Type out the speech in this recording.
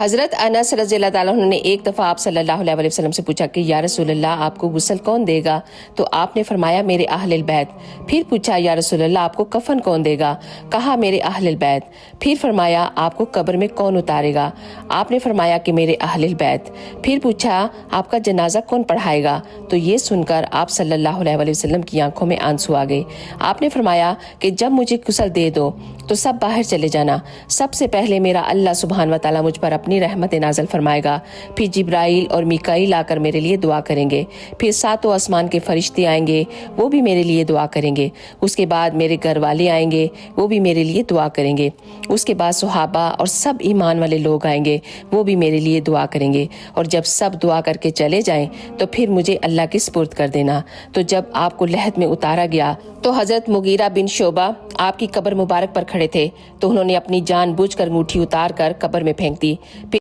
حضرت انس رضی اللہ تعالیٰ عنہ نے ایک دفعہ آپ صلی اللہ علیہ وسلم سے پوچھا کہ یا رسول اللہ آپ کو غسل کون دے گا؟ تو آپ نے فرمایا میرے اہل البیت۔ پھر پوچھا یا رسول اللہ آپ کو کفن کون دے گا؟ کہا میرے اہل البیت۔ پھر فرمایا آپ کو قبر میں کون اتارے گا؟ آپ نے فرمایا کہ میرے اہل البیت۔ پھر پوچھا آپ کا جنازہ کون پڑھائے گا؟ تو یہ سن کر آپ صلی اللہ علیہ وسلم کی آنکھوں میں آنسو آ گئے۔ آپ نے فرمایا کہ جب مجھے غسل دے دو تو سب باہر چلے جانا، سب سے پہلے میرا اللہ سبحانہ و تعالیٰ مجھ پر اپنی رحمت نازل فرمائے گا، پھر جبرائیل اور میکائیل آ کر میرے لیے دعا کریں گے، پھر ساتوں آسمان کے فرشتے آئیں گے، وہ بھی میرے لیے دعا کریں گے، اس کے بعد میرے گھر والے آئیں گے، وہ بھی میرے لیے دعا کریں گے، اس کے بعد صحابہ اور سب ایمان والے لوگ آئیں گے، وہ بھی میرے لیے دعا کریں گے، اور جب سب دعا کر کے چلے جائیں تو پھر مجھے اللہ کے سپرد کر دینا۔ تو جب آپ کو لحد میں اتارا گیا تو حضرت مغیرہ بن شعبہ آپ کی قبر مبارک پر کھڑے تھے، تو انہوں نے اپنی جان بوجھ کر انگوٹھی اتار کر قبر میں پھینک دی۔